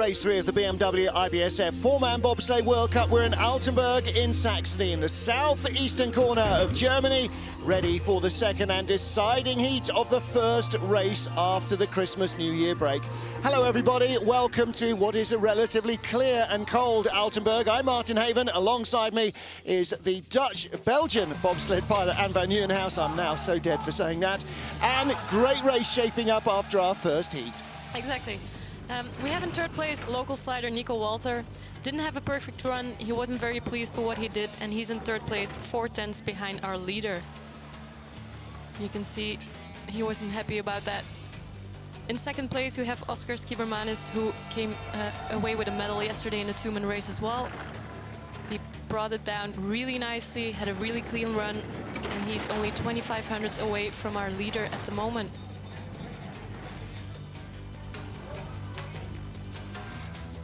race 3 of the BMW IBSF four-man bobsleigh World Cup. We're in Altenberg in Saxony, in the southeastern corner of Germany, ready for the second and deciding heat of the first race after the Christmas New Year break. Hello everybody, welcome to what is a relatively clear and cold Altenberg. I'm Martin Haven, alongside me is the Dutch-Belgian bobsled pilot Anne van Nieuwenhuis. I'm now so dead for saying that. And great race shaping up after our first heat. Exactly. We have in third place local slider Nico Walter. Didn't have a perfect run, he wasn't very pleased with what he did, and he's in third place, 4/10 behind our leader. You can see he wasn't happy about that. In second place we have Oscar Skibermanis, who came away with a medal yesterday in the two-man race as well. He brought it down really nicely, had a really clean run, and he's only 2,500 away from our leader at the moment.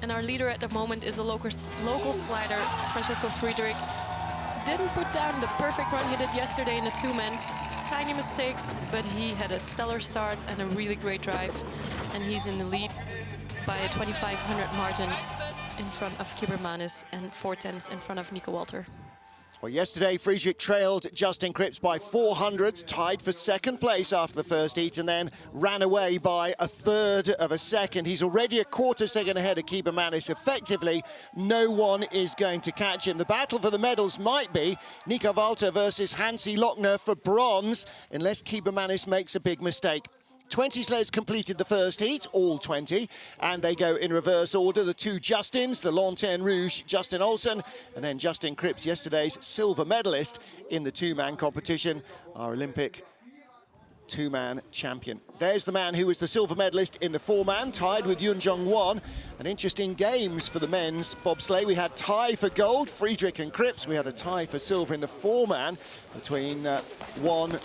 And our leader at the moment is a local slider, Francesco Friedrich. Didn't put down the perfect run he did yesterday in the two-man. Tiny mistakes, but he had a stellar start and a really great drive. And he's in the lead by a 2,500 margin in front of Skibermanis and 4/10 in front of Nico Walter. Well, yesterday, Friedrich trailed Justin Kripps by 400s, tied for second place after the first heat, and then ran away by a third of a second. He's already a quarter second ahead of Skibermanis. Effectively, no one is going to catch him. The battle for the medals might be Nico Walter versus Hansi Lochner for bronze, unless Skibermanis makes a big mistake. 20 sleds completed the first heat, all 20, and they go in reverse order. The two Justins, the Lanterne Rouge, Justin Olsen, and then Justin Kripps, yesterday's silver medalist in the two-man competition, our Olympic two-man champion. There's the man who was the silver medalist in the four-man, tied with Yun Jong Won. An interesting games for the men's bobsleigh. We had tie for gold, Friedrich and Kripps. We had a tie for silver in the four-man between Won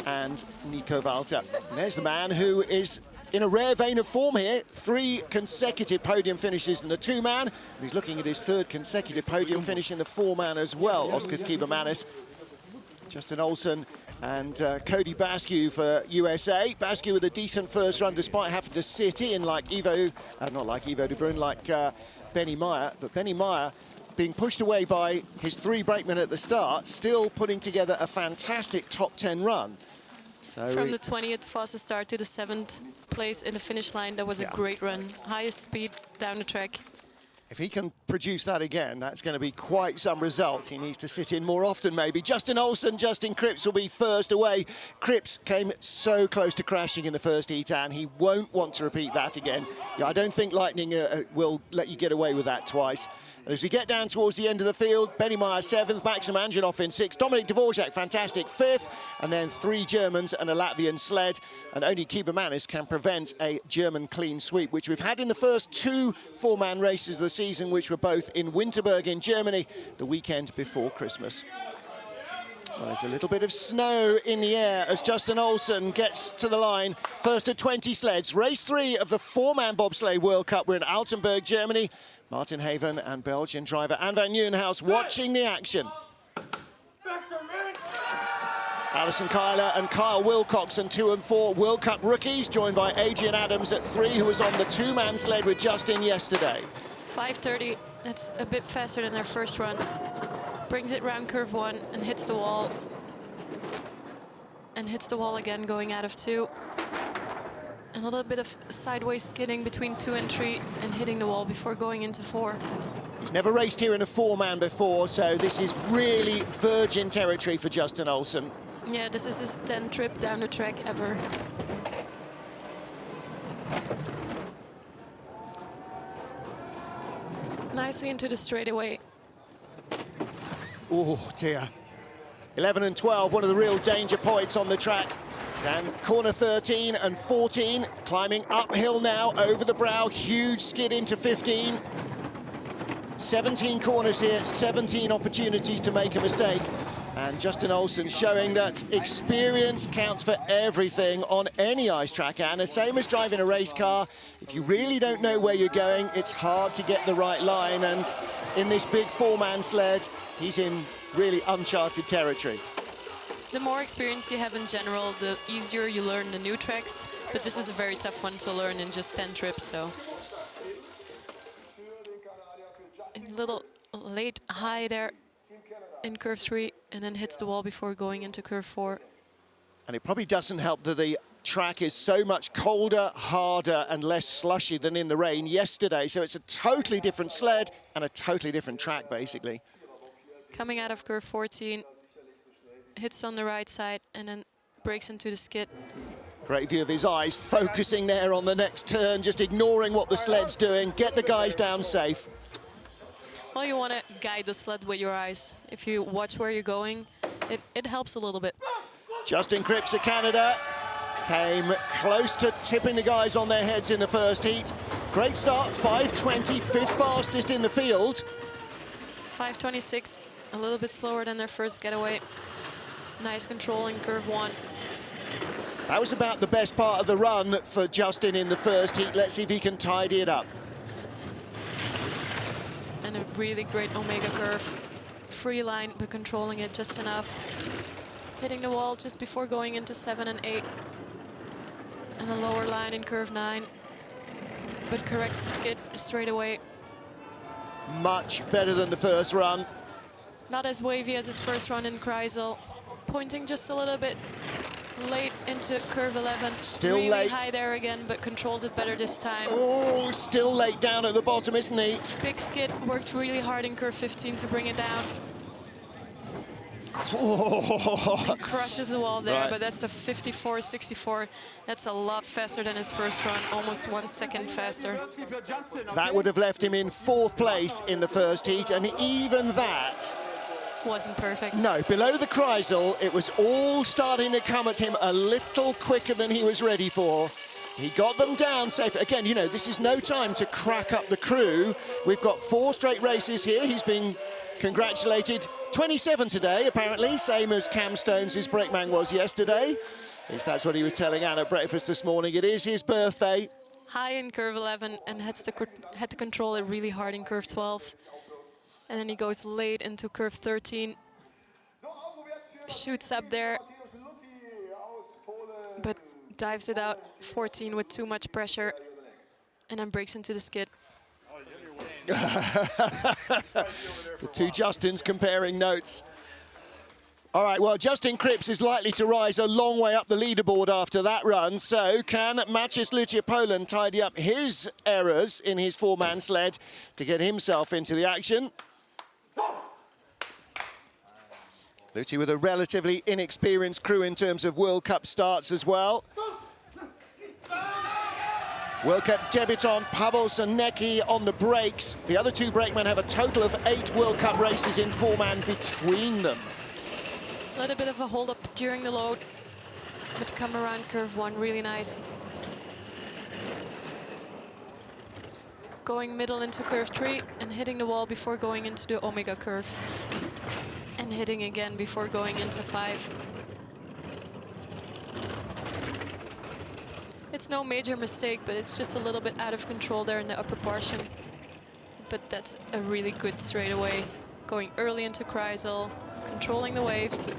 and Nico Walter. And there's the man who is in a rare vein of form here. 3 consecutive podium finishes in the two-man. He's looking at his third consecutive podium finish in the four-man as well. Oscar Skibermanis, Justin Olsen, and Cody Bascue for USA. Bascue with a decent first run despite having to sit in like not like Ivo de Bruyn, like Benny Meyer. But Benny Meyer being pushed away by his 3 brakemen at the start, still putting together a fantastic top 10 run. So from the 20th fastest start to the 7th place in the finish line, that was a great run. Highest speed down the track. If he can produce that again, that's going to be quite some result. He needs to sit in more often, maybe. Justin Olsen, Justin Kripps will be first away. Kripps came so close to crashing in the first heat, and he won't want to repeat that again. Yeah, I don't think Lightning will let you get away with that twice. And as we get down towards the end of the field, Benny Meyer 7th, Maxim Anjonoff in 6th, Dominik Dvorak, fantastic 5th, and then 3 Germans and a Latvian sled. And only Skibermanis can prevent a German clean sweep, which we've had in the first 2 four-man races of the season, which were both in Winterberg in Germany the weekend before Christmas. Well, there's a little bit of snow in the air as Justin Olsen gets to the line. First of 20 sleds. Race 3 of the four-man bobsleigh World Cup. We're in Altenberg, Germany. Martin Haven and Belgian driver Anne van Nieuwenhuis watching the action. Alison Kyler and Kyle Wilcoxon 2 and 4 World Cup rookies, joined by Adrian Adams at 3, who was on the two-man sled with Justin yesterday. 5:30, that's a bit faster than their first run. Brings it round curve 1 and hits the wall. And hits the wall again going out of 2. A little bit of sideways skidding between 2 and 3 and hitting the wall before going into 4. He's never raced here in a four-man before, so this is really virgin territory for Justin Olsen. Yeah, this is his 10th trip down the track ever. Nicely into the straightaway. Oh dear. 11 and 12, one of the real danger points on the track. Then corner 13 and 14, climbing uphill now over the brow. Huge skid into 15. 17 corners here, 17 opportunities to make a mistake. And Justin Olsen showing that experience counts for everything on any ice track. And the same as driving a race car, if you really don't know where you're going, it's hard to get the right line. And in this big four-man sled, he's in really uncharted territory. The more experience you have in general, the easier you learn the new tracks. But this is a very tough one to learn in just 10 trips, so. little late high there in curve 3 and then hits the wall before going into curve 4. And it probably doesn't help that the track is so much colder, harder and less slushy than in the rain yesterday. So it's a totally different sled and a totally different track, basically. Coming out of curve 14, hits on the right side and then breaks into the skid. Great view of his eyes, focusing there on the next turn, just ignoring what the sled's doing. Get the guys down safe. Well, you want to guide the sled with your eyes. If you watch where you're going, it helps a little bit. Justin Kripps of Canada came close to tipping the guys on their heads in the first heat. Great start, 5:20, fifth fastest in the field. 5:26, a little bit slower than their first getaway. Nice control in curve 1. That was about the best part of the run for Justin in the first heat. Let's see if he can tidy it up. And a really great Omega curve. Free line, but controlling it just enough. Hitting the wall just before going into 7 and 8. And a lower line in curve 9. But corrects the skid straight away. Much better than the first run. Not as wavy as his first run in Kreisel. Pointing just a little bit late into curve 11. Still really late. High there again, but controls it better this time. Oh, still late down at the bottom, isn't he? Big skid, worked really hard in curve 15 to bring it down. Oh. Crushes the wall there, Right. but that's a 54.64. That's a lot faster than his first run, almost 1 second faster. That would have left him in 4th place in the first heat, and even that Wasn't perfect. no, below the Kreisel, it was all starting to come at him a little quicker than he was ready for. He got them down safe. Again, you know, this is no time to crack up the crew. We've got 4 straight races here. He's been congratulated. 27 today, apparently, same as Cam Stones' brakeman was yesterday. At least that's what he was telling Anne at breakfast this morning. It is his birthday. High in curve 11 and had to control it really hard in curve 12. And then he goes late into curve 13. Shoots up there, but dives it out 14 with too much pressure and then breaks into the skid. The two Justins comparing notes. All right, well, Justin Kripps is likely to rise a long way up the leaderboard after that run. So can Maciej Lūķis of Poland tidy up his errors in his 4-man sled to get himself into the action? Lūķis with a relatively inexperienced crew in terms of World Cup starts as well. World Cup debutant Pavel Sanecki on the brakes. The other 2 brakemen have a total of 8 World Cup races in 4-man between them. A little bit of a hold up during the load, but to come around curve 1, really nice. Going middle into curve 3 and hitting the wall before going into the Omega curve. And hitting again before going into 5. It's no major mistake, but it's just a little bit out of control there in the upper portion. But that's a really good straightaway. Going early into Kreisel, controlling the waves.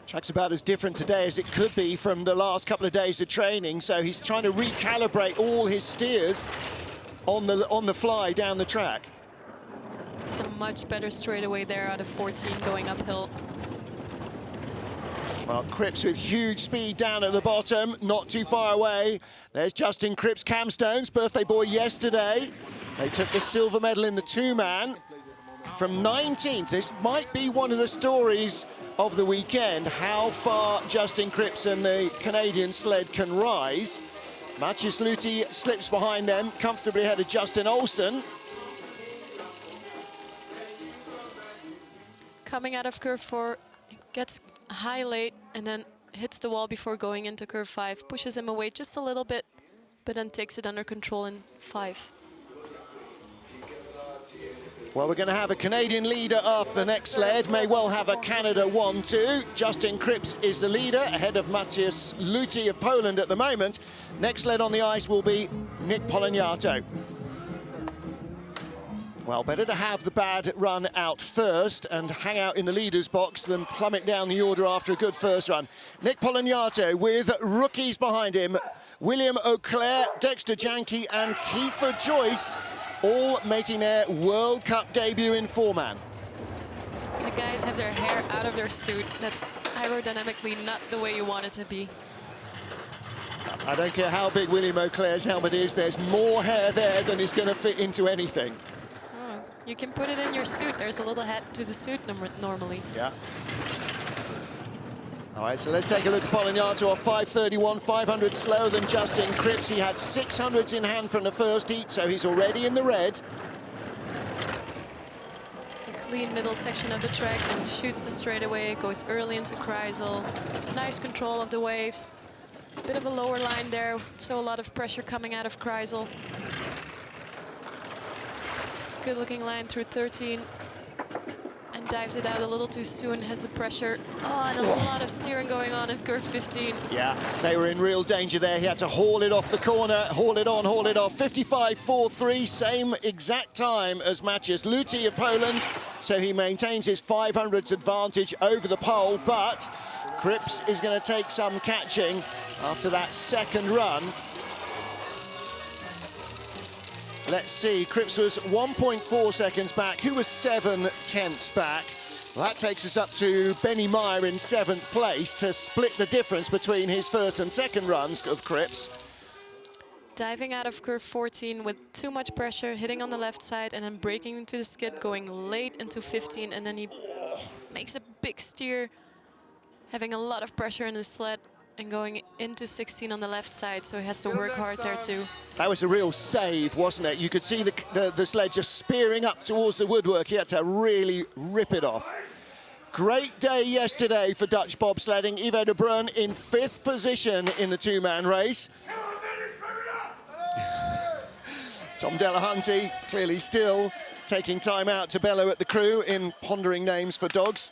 Track's about as different today as it could be from the last couple of days of training, so he's trying to recalibrate all his steers on the fly down the track. Some much better straightaway there out of 14 going uphill. Well, Kripps with huge speed down at the bottom, not too far away. There's Justin Kripps, Cam Stones, birthday boy yesterday. They took the silver medal in the 2-man. From 19th, this might be one of the stories of the weekend, how far Justin Kripps and the Canadian sled can rise. Maciej Lūķis slips behind them, comfortably ahead of Justin Olsen. Coming out of curve 4, gets high late and then hits the wall before going into curve 5. Pushes him away just a little bit, but then takes it under control in 5. Well, we're going to have a Canadian leader off the next sled. May well have a Canada 1-2. Justin Kripps is the leader, ahead of Maciej Lūķis of Poland at the moment. Next sled on the ice will be Nick Poloniato. Well, better to have the bad run out first and hang out in the leader's box than plummet down the order after a good first run. Nick Poloniato with rookies behind him. William Auclair, Dexter Janke and Kiefer Joyce all making their World Cup debut in four-man. The guys have their hair out of their suit. That's aerodynamically not the way you want it to be. I don't care how big William Auclair's helmet is, there's more hair there than is going to fit into anything. Oh, you can put it in your suit. There's a little hat to the suit normally. Yeah. All right, so let's take a look at Polignano off 5:31, 500 slower than Justin Kripps. He had 600s in hand from the first heat, so he's already in the red. A clean middle section of the track and shoots the straightaway, goes early into Kreisel. Nice control of the waves. Bit of a lower line there, so a lot of pressure coming out of Kreisel. Good looking line through 13. And dives it out a little too soon, has the pressure. Oh, and a lot of steering going on in curve 15. Yeah, they were in real danger there. He had to haul it off the corner, haul it on, haul it off. 55.43, same exact time as Maciej Luty of Poland. So he maintains his 500s advantage over the pole, but Kripps is going to take some catching after that second run. Let's see, Kripps was 1.4 seconds back. Who was 7/10 back? Well, that takes us up to Benny Meyer in 7th place to split the difference between his first and second runs of Kripps. Diving out of curve 14 with too much pressure, hitting on the left side and then braking into the skid, going late into 15, and then he makes a big steer, having a lot of pressure in the sled and going into 16 on the left side, so he has to work hard there too. That was a real save, wasn't it? You could see the sled just spearing up towards the woodwork. He had to really rip it off. Great day yesterday for Dutch bobsledding. Ivo de Bruin in 5th position in the two-man race. Tom Delahunty clearly still taking time out to bellow at the crew in pondering names for dogs.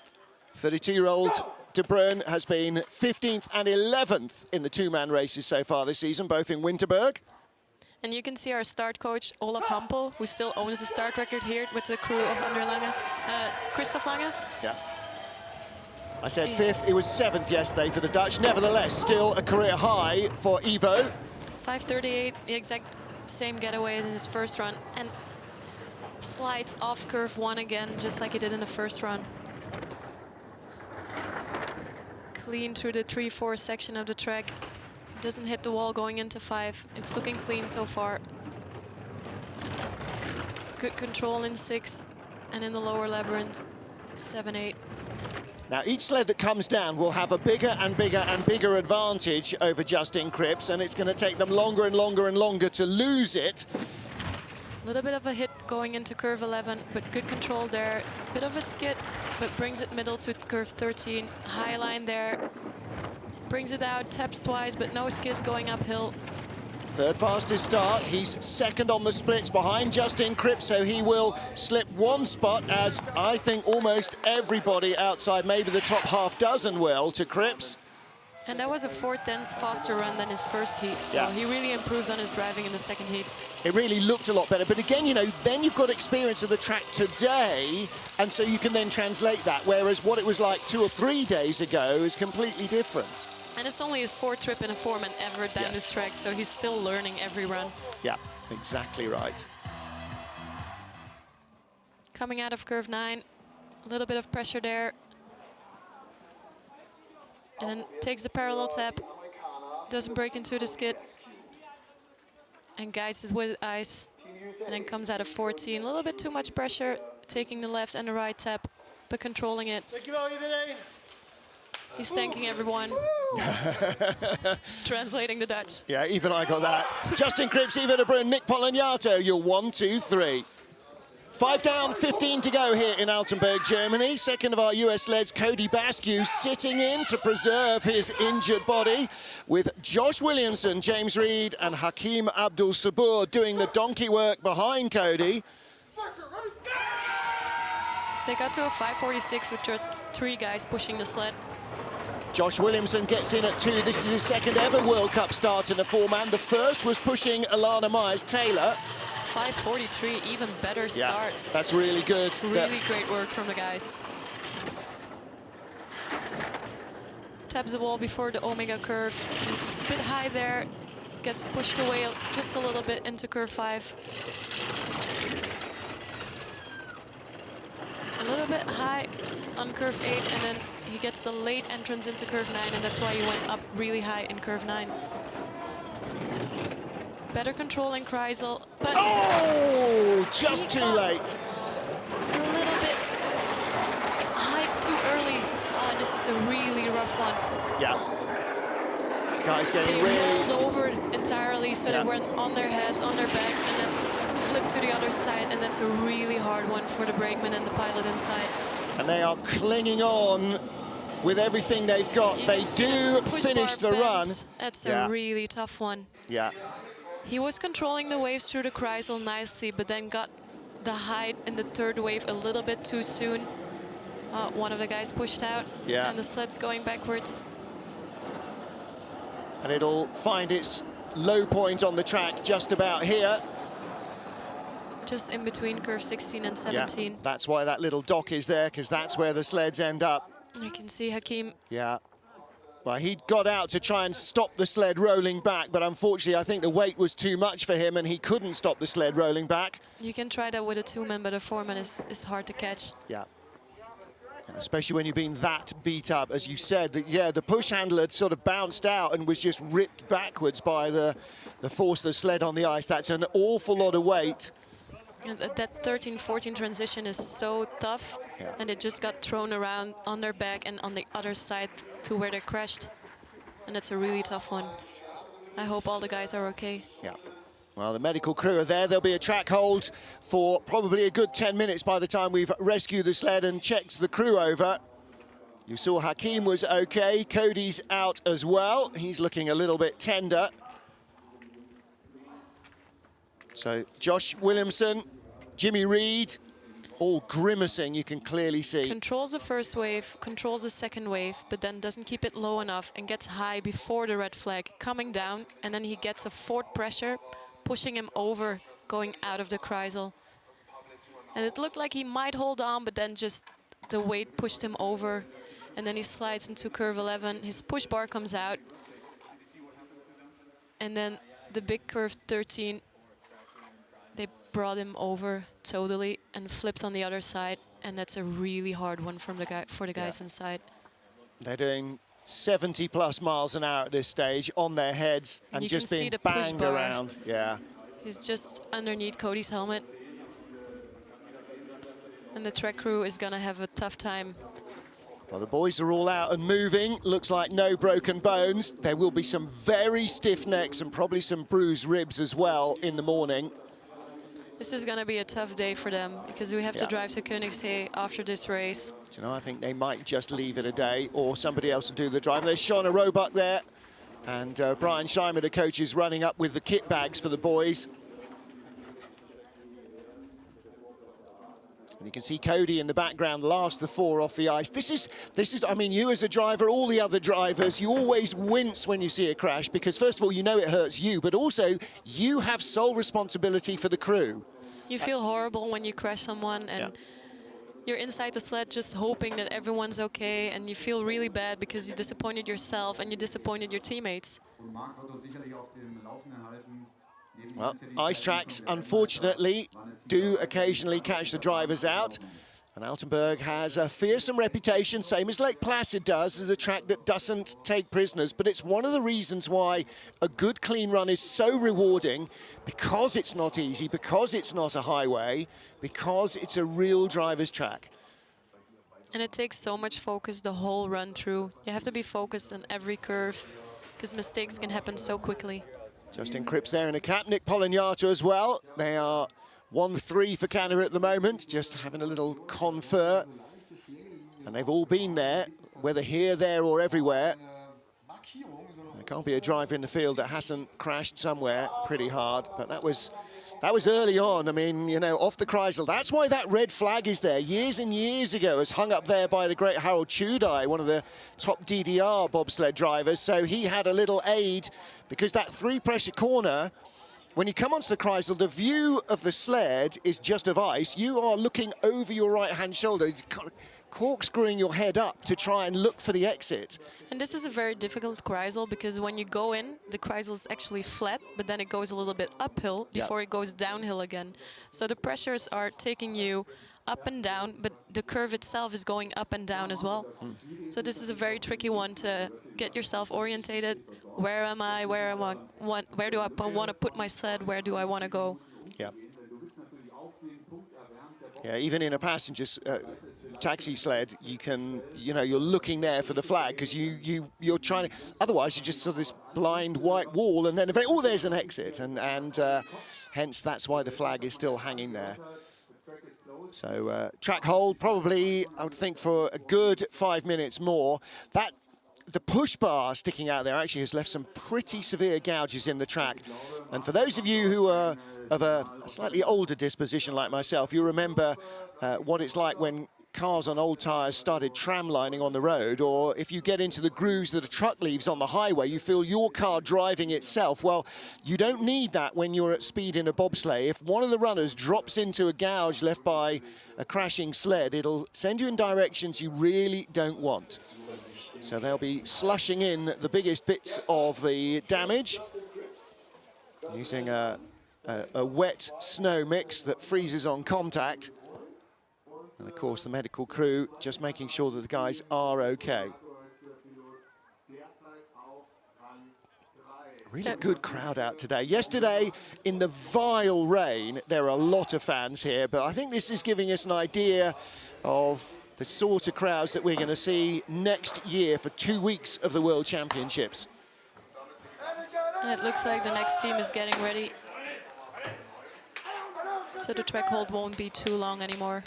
32-year-old De Bruin has been 15th and 11th in the two-man races so far this season, both in Winterberg. And you can see our start coach, Olaf Hampel, who still owns the start record here with the crew of Under Lange, Christoph Lange. Yeah. I said 5th, it was 7th yesterday for the Dutch. Nevertheless, still a career high for Ivo. 5:38, the exact same getaway as in his first run, and slides off curve 1 again, just like he did in the first run. Clean through the 3-4 section of the track. Doesn't hit the wall going into 5. It's looking clean so far. Good control in 6, and in the lower labyrinth, 7-8. Now, each sled that comes down will have a bigger and bigger and bigger advantage over Justin Kripps, and it's going to take them longer and longer and longer to lose it. A little bit of a hit going into curve 11, but good control there. Bit of a skid, but brings it middle to curve 13. High line there. Brings it out, taps twice, but no skids going uphill. 3rd fastest start. He's 2nd on the splits behind Justin Kripps, so he will slip 1 spot, as I think almost everybody outside maybe the top half dozen will, to Kripps. And that was a 4/10 faster run than his first heat, so yeah, he really improved on his driving in the second heat. It really looked a lot better, but again, you know, then you've got experience of the track today, and so you can then translate that, whereas what it was like 2 or 3 days ago is completely different. And it's only his 4th trip in a four-man ever down this track, so he's still learning every run. Yeah, exactly right. Coming out of curve 9, a little bit of pressure there. And then takes the parallel tap, doesn't break into the skid, and guides his with ice, and then comes out of 14. A little bit too much pressure, taking the left and the right tap, but controlling it. He's thanking everyone. Translating the Dutch. Yeah, even I got that. Justin Kripps, Ivo de Bruin, Nick Polignano, you're 1, 2, 3. 5 down, 15 to go here in Altenberg, Germany. Second of our US sleds, Cody Bascue, sitting in to preserve his injured body, with Josh Williamson, James Reed and Hakim Abdul Sabur doing the donkey work behind Cody. They got to a 5:46 with just 3 guys pushing the sled. Josh Williamson gets in at 2. This is his 2nd ever World Cup start in a four-man. The first was pushing Alana Myers-Taylor. 5:43, even better start. Yeah, that's really good. Really great work from the guys. Taps the wall before the Omega curve. A bit high there. Gets pushed away just a little bit into curve 5. little bit high on curve 8, and then he gets the late entrance into curve 9, and that's why he went up really high in curve 9. Better control in Kreisel, but oh, just too late. A little bit high too early. Oh, and this is a really rough one. Yeah. Guys getting they really rolled over entirely, so they went on their heads, on their backs, and then flipped to the other side, and that's a really hard one for the brakeman and the pilot inside. And they are clinging on with everything they've got. They do finish the run. That's a really tough one. Yeah. He was controlling the waves through the Kreisel nicely, but then got the height in the third wave a little bit too soon. One of the guys pushed out, and the sled's going backwards. And it'll find its low point on the track just about here. Just in between curve 16 and 17. Yeah, that's why that little dock is there, because that's where the sleds end up. You can see Hakim. Yeah. Well, he got out to try and stop the sled rolling back, but unfortunately, I think the weight was too much for him, and he couldn't stop the sled rolling back. You can try that with a 2-man, but a 4-man is hard to catch. Yeah. Especially when you've been that beat up, as you said. That, the push handle had sort of bounced out and was just ripped backwards by the force of the sled on the ice. That's an awful lot of weight. And that 13-14 transition is so tough, and it just got thrown around on their back and on the other side to where they crashed. And that's a really tough one. I hope all the guys are okay. Yeah. Well, the medical crew are there. There'll be a track hold for probably a good 10 minutes by the time we've rescued the sled and checked the crew over. You saw Hakim was okay. Cody's out as well. He's looking a little bit tender. So Josh Williamson, Jimmy Reed, all grimacing, you can clearly see. Controls the first wave, controls the second wave, but then doesn't keep it low enough and gets high before the red flag, coming down, and then he gets a forward pressure, pushing him over, going out of the Kreisel. And it looked like he might hold on, but then just the weight pushed him over. And then he slides into curve 11. His push bar comes out. And then the big curve 13, they brought him over totally and flipped on the other side. And that's a really hard one from the guy, for the guys inside. They're doing 70+ miles an hour at this stage on their heads and just being banged around. Yeah. He's just underneath Cody's helmet. And the track crew is going to have a tough time. Well, the boys are all out and moving. Looks like no broken bones. There will be some very stiff necks and probably some bruised ribs as well in the morning. This is going to be a tough day for them because we have to drive to Königssee after this race. Do you know, I think they might just leave it a day or somebody else will do the drive. There's Shauna Roebuck there and Brian Scheimer, the coach, is running up with the kit bags for the boys. And you can see Cody in the background, last the 4 off the ice. This is, I mean, you as a driver, all the other drivers, you always wince when you see a crash because first of all, you know it hurts you, but also you have sole responsibility for the crew. You feel horrible when you crash someone and you're inside the sled just hoping that everyone's okay, and you feel really bad because you disappointed yourself and you disappointed your teammates. Well, ice tracks, unfortunately, do occasionally catch the drivers out. And Altenberg has a fearsome reputation, same as Lake Placid does, as a track that doesn't take prisoners. But it's one of the reasons why a good clean run is so rewarding, because it's not easy, because it's not a highway, because it's a real driver's track. And it takes so much focus the whole run through. You have to be focused on every curve because mistakes can happen so quickly. Justin Kripps there in a cap, Nick Polonyato as well. They are 1-3 for Canada at the moment, just having a little confer. And they've all been there, whether here, there or everywhere. There can't be a driver in the field that hasn't crashed somewhere pretty hard, but that was early on. I mean, you know, off the Kreisel. That's why that red flag is there. Years and years ago, it was hung up there by the great Harold Chudai, one of the top DDR bobsled drivers. So he had a little aid because that 3-pressure corner, when you come onto the Kreisel, the view of the sled is just of ice. You are looking over your right-hand shoulder, corkscrewing your head up to try and look for the exit. And this is a very difficult Kreisel because when you go in, the Kreisel is actually flat, but then it goes a little bit uphill before it goes downhill again. So the pressures are taking you up and down, but the curve itself is going up and down as well. So this is a very tricky one to get yourself orientated. Where am I? Where am I? Where do I want to put my sled? Where do I want to go? Yeah. Yeah, even in a passenger taxi sled, you can, you know, you're looking there for the flag because you're trying to. Otherwise, you just saw this blind white wall, and then oh, there's an exit, and hence that's why the flag is still hanging there. So track hold probably, I would think, for a good 5 minutes more. The push bar sticking out there actually has left some pretty severe gouges in the track. And for those of you who are of a slightly older disposition like myself, you remember what it's like when cars on old tyres started tramlining on the road, or if you get into the grooves that a truck leaves on the highway, you feel your car driving itself. Well, you don't need that when you're at speed in a bobsleigh. If one of the runners drops into a gouge left by a crashing sled, it'll send you in directions you really don't want. So they'll be slushing in the biggest bits of the damage using a wet snow mix that freezes on contact. And of course, the medical crew just making sure that the guys are okay. Really good crowd out today. Yesterday, in the vile rain, there are a lot of fans here, but I think this is giving us an idea of the sort of crowds that we're going to see next year for 2 weeks of the World Championships. And it looks like the next team is getting ready. So the track hold won't be too long anymore.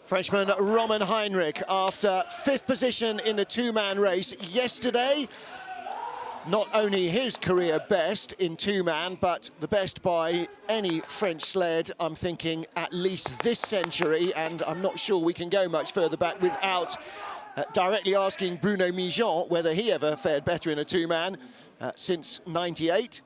Frenchman Roman Heinrich, after 5th position in the two-man race yesterday, not only his career best in two-man, but the best by any French sled, I'm thinking, at least this century, and I'm not sure we can go much further back without directly asking Bruno Mijon whether he ever fared better in a two-man since '98.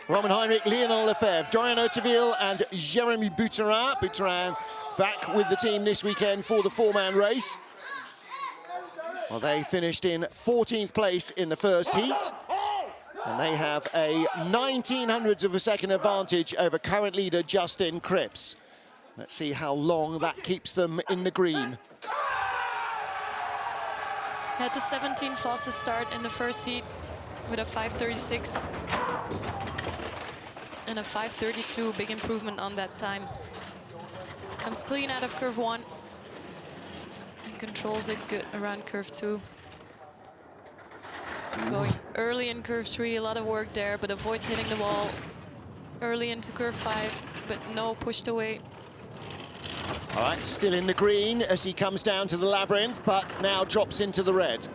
Roman Heinrich, Lionel Lefebvre, Dorian Hauteville and Jérémy Bouterin. Bouterin back with the team this weekend for the four-man race. Well, they finished in 14th place in the first heat. And they have a 1900ths of a second advantage over current leader Justin Kripps. Let's see how long that keeps them in the green. Had the 17th fastest start in the first heat with a 5:36. And a 5:32, big improvement on that time. Comes clean out of curve 1 and controls it good around curve 2. Going early in curve 3, a lot of work there, but avoids hitting the wall. Early into curve 5, but no, pushed away. All right, still in the green as he comes down to the labyrinth, but now drops into the red.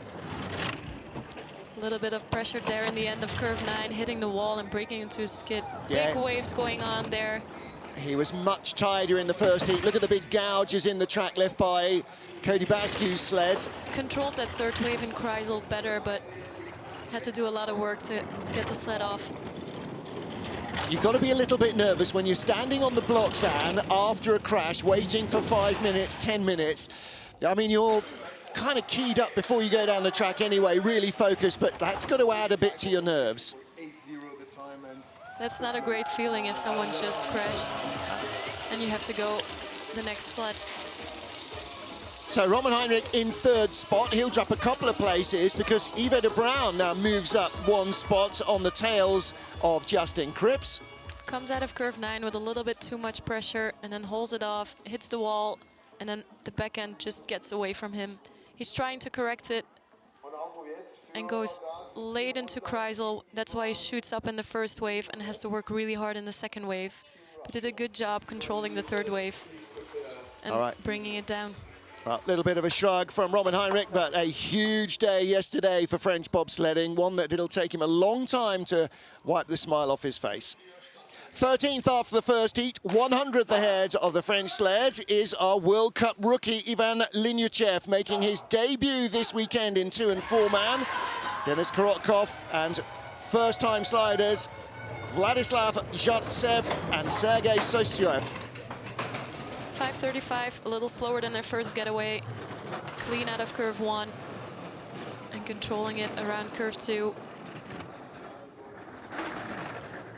A little bit of pressure there in the end of curve 9, hitting the wall and breaking into a skid. Yeah. Big waves going on there. He was much tidier in the first heat. Look at the big gouges in the track left by Cody Bascue's sled. Controlled that third wave in Kreisel better, but had to do a lot of work to get the sled off. You've got to be a little bit nervous when you're standing on the blocks, Anne, after a crash, waiting for 5 minutes, 10 minutes. I mean, you're kind of keyed up before you go down the track anyway, really focused, but that's got to add a bit to your nerves. That's not a great feeling if someone just crashed and you have to go the next sled. So Roman Heinrich in 3rd spot. He'll drop a couple of places because Yves de Bruin now moves up 1 spot on the tails of Justin Kripps. Comes out of curve 9 with a little bit too much pressure and then holds it off, hits the wall, and then the back end just gets away from him. He's trying to correct it and goes late into Kreisel. That's why he shoots up in the first wave and has to work really hard in the second wave. But did a good job controlling the third wave and bringing it down. A little bit of a shrug from Roman Heinrich, but a huge day yesterday for French bobsledding, one that it'll take him a long time to wipe the smile off his face. 13th after the first heat, 100th ahead of the French sled is our World Cup rookie Ivan Linyuchev, making his debut this weekend in 2- and 4-man. Denis Korotkov and first-time sliders Vladislav Zhartsev and Sergei Sosyev. 5:35, a little slower than their first getaway. Clean out of curve 1 and controlling it around curve 2.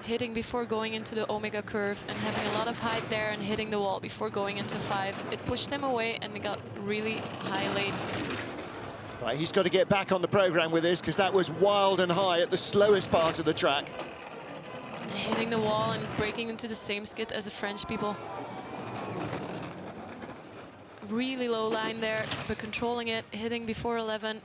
hitting before going into the Omega curve and having a lot of height there and hitting the wall before going into 5. It pushed him away and it got really high late. Right, he's got to get back on the program with this because that was wild and high at the slowest part of the track. Hitting the wall and breaking into the same skid as the French people. Really low line there, but controlling it, hitting before 11.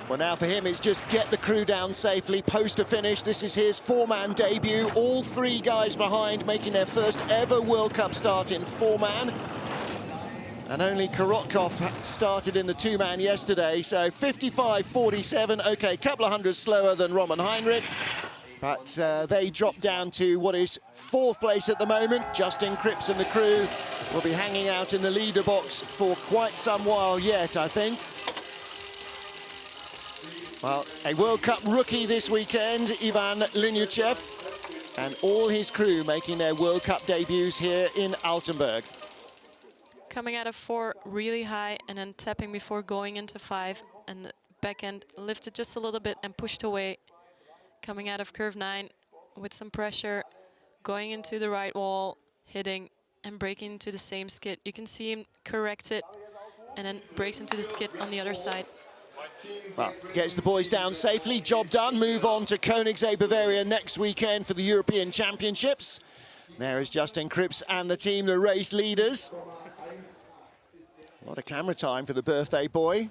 Well, now for him, it's just get the crew down safely, post a finish. This is his 4-man debut. All 3 guys behind, making their first ever World Cup start in 4-man. And only Korotkov started in the 2-man yesterday, so 55.47. Okay, a couple of hundred slower than Roman Heinrich. But they dropped down to what is 4th place at the moment. Justin Kripps and the crew will be hanging out in the leader box for quite some while yet, I think. Well, a World Cup rookie this weekend, Ivan Linuchev, and all his crew making their World Cup debuts here in Altenberg. Coming out of 4 really high and then tapping before going into 5, and the back end lifted just a little bit and pushed away. Coming out of curve 9 with some pressure, going into the right wall, hitting and breaking into the same skid. You can see him correct it and then breaks into the skid on the other side. Well, gets the boys down safely, job done. Move on to Koenigsegg, Bavaria next weekend for the European Championships. There is Justin Kripps and the team, the race leaders. A lot of camera time for the birthday boy.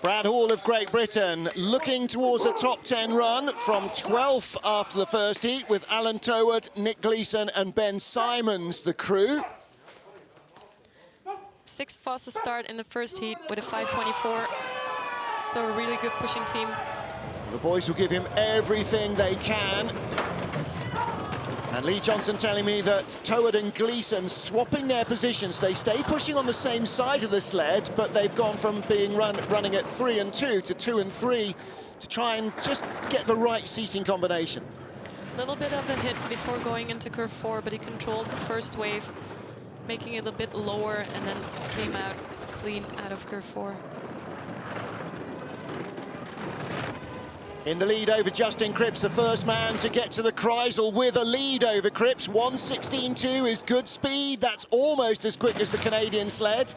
Brad Hall of Great Britain looking towards a top 10 run from 12th after the first heat with Alan Toward, Nick Gleeson and Ben Simons, the crew. 6th fastest start in the first heat with a 5:24. So a really good pushing team. The boys will give him everything they can. And Lee Johnson telling me that Toward and Gleeson swapping their positions. They stay pushing on the same side of the sled, but they've gone from being running at 3 and 2 to 2 and 3 to try and just get the right seating combination. A little bit of a hit before going into curve 4, but he controlled the first wave, making it a bit lower, and then came out clean out of curve 4. In the lead over Justin Kripps, the first man to get to the Kreisel with a lead over Kripps. 1:16.2 is good speed. That's almost as quick as the Canadian sled.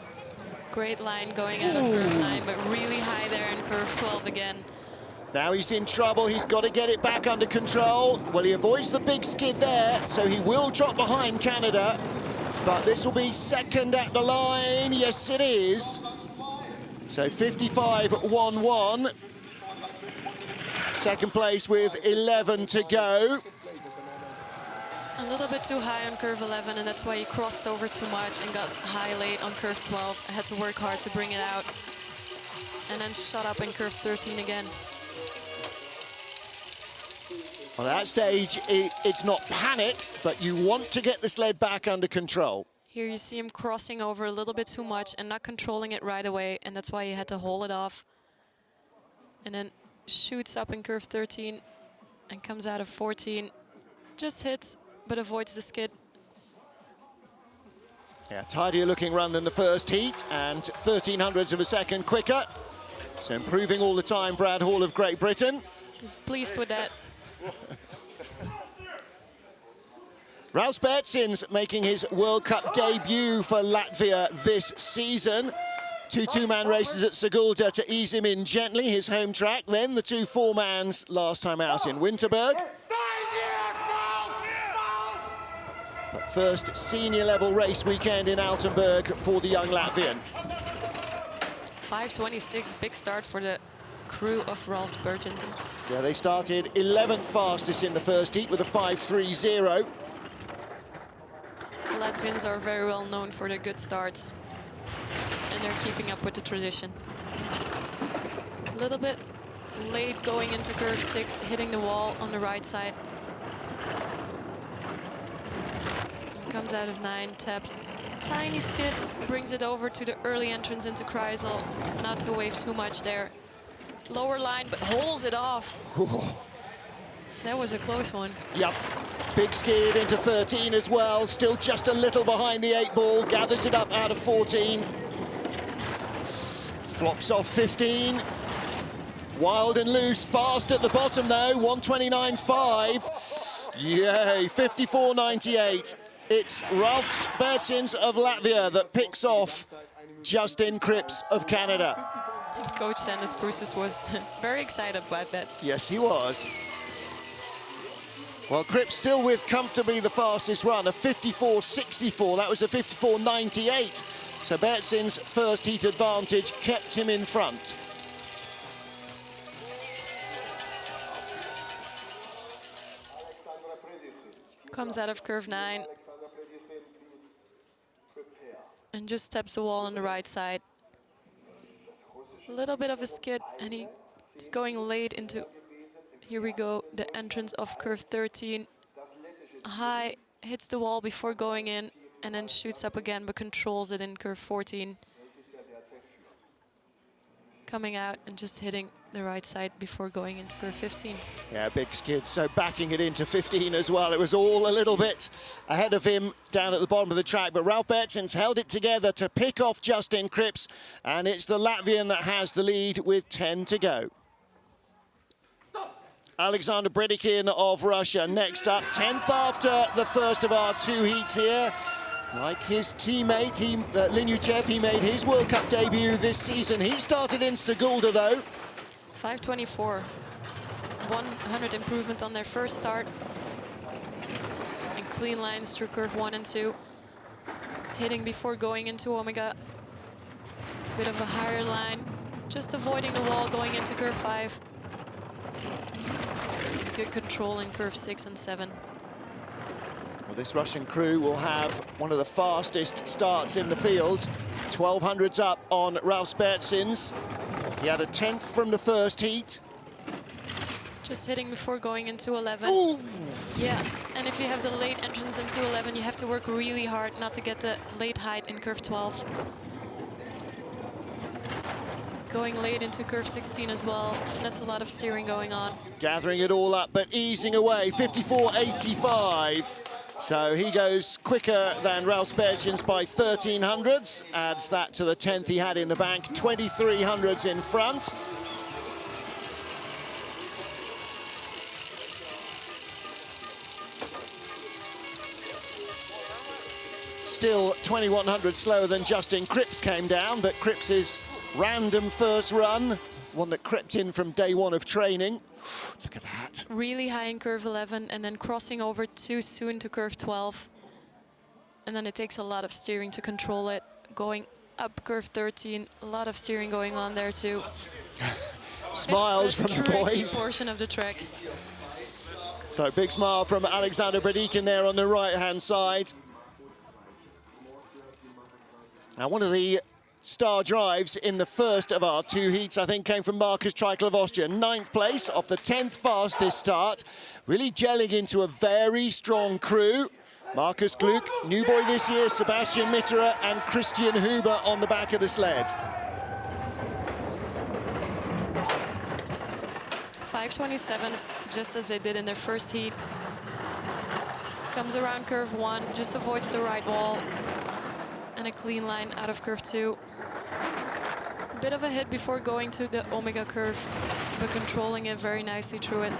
Great line going out of curve 9, but really high there in curve 12 again. Now he's in trouble. He's got to get it back under control. Well, he avoids the big skid there, so he will drop behind Canada. But this will be second at the line. Yes, it is. So 55.11. Second place with 11 to go. A little bit too high on curve 11, and that's why he crossed over too much and got high late on curve 12. I had to work hard to bring it out. And then shot up in curve 13 again. Well, at that stage, it's not panic, but you want to get the sled back under control. Here you see him crossing over a little bit too much and not controlling it right away, and that's why he had to hold it off. And then shoots up in curve 13 and comes out of 14. Just hits, but avoids the skid. Yeah, tidier looking run than the first heat and 0.13 of a second quicker. So improving all the time, Brad Hall of Great Britain. He's pleased with that. Ralf Bertsins making his World Cup debut for Latvia this season. 2 two-man races at Sigulda to ease him in gently, his home track. Then the 2 4-mans last time out in Winterberg. But first senior level race weekend in Altenberg for the young Latvian. 5:26, big start for the crew of Ralf Bertsins. Yeah, they started 11th fastest in the first heat with a 5:30. Latvians are very well known for their good starts, and they're keeping up with the tradition. A little bit late going into curve 6, hitting the wall on the right side. And comes out of 9, taps, tiny skid, brings it over to the early entrance into Kreisel. Not to wave too much there. Lower line, but holds it off. That was a close one. Yep. Big skid into 13 as well. Still just a little behind the 8 ball. Gathers it up out of 14. Flops off 15. Wild and loose, fast at the bottom though, 129.5. Yay, 54.98. It's Ralf Bertsins of Latvia that picks off Justin Kripps of Canada. Coach Sanders Bruces was very excited about that. Yes, he was. Well, Kripps still with comfortably the fastest run, a 54.64. That was a 54.98. So Bertsins' first heat advantage kept him in front. Comes out of curve 9 and just steps the wall on the right side. A little bit of a skid, and he's going late into, here we go, the entrance of curve 13. High, hits the wall before going in, and then shoots up again, but controls it in curve 14. Coming out and just hitting the right side before going into curve 15. Yeah, big skid, so backing it into 15 as well. It was all a little bit ahead of him down at the bottom of the track, but Ralf Bertsins held it together to pick off Justin Kripps, and it's the Latvian that has the lead with 10 to go. Alexander Bredikin of Russia next up, 10th after the first of our two heats here. Like his teammate, Linuchev, he made his World Cup debut this season. He started in Sigulda though. 5:24, 100 improvement on their first start. And clean lines through curve 1 and 2. Hitting before going into Omega. Bit of a higher line, just avoiding the wall going into curve 5. Good control in curve 6 and 7. Well, this Russian crew will have one of the fastest starts in the field. 1200s up on Ralf Bertsins. He had a 10th from the first heat. Just hitting before going into 11. Ooh. Yeah, and if you have the late entrance into 11, you have to work really hard not to get the late height in curve 12. Going late into curve 16 as well. That's a lot of steering going on. Gathering it all up, but easing away, 54.85. So he goes quicker than Ralf Bertsins by 1300s. Adds that to the 10th he had in the bank, 2300s in front. Still 2100 slower than Justin Kripps came down, but Kripps' random first run, one that crept in from day one of training. Look at that. Really high in curve 11 and then crossing over too soon to curve 12. And then it takes a lot of steering to control it. Going up curve 13, a lot of steering going on there too. Smiles from the boys. Portion of the track. So big smile from Alexander Bredikin there on the right-hand side. Now one of the star drives in the first of our two heats, I think, came from Markus Treichel of Austria. 9th place off the 10th fastest start. Really gelling into a very strong crew. Markus Gluck, new boy this year, Sebastian Mitterer and Christian Huber on the back of the sled. 5:27, just as they did in their first heat. Comes around curve 1, just avoids the right wall. And a clean line out of curve 2. Bit of a hit before going to the Omega curve, but controlling it very nicely through it.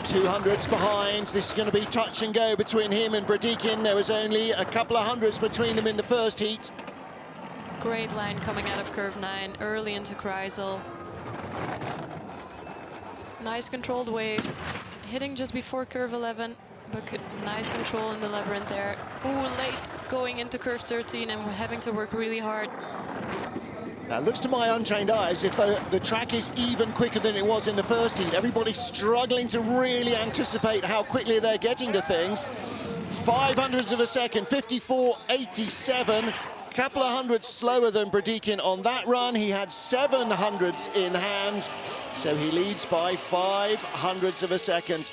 200s behind. This is going to be touch and go between him and Bredikin. There was only a couple of hundreds between them in the first heat. Great line coming out of curve 9, early into Kreisel. Nice controlled waves. Hitting just before curve 11. But nice control in the labyrinth there. Ooh, late going into curve 13 and having to work really hard. Now, it looks to my untrained eye as if the track is even quicker than it was in the first heat. Everybody's struggling to really anticipate how quickly they're getting to things. 500ths of a second, 54.87. Couple of hundreds slower than Bredikin on that run. He had 700ths in hand, so he leads by 500ths of a second.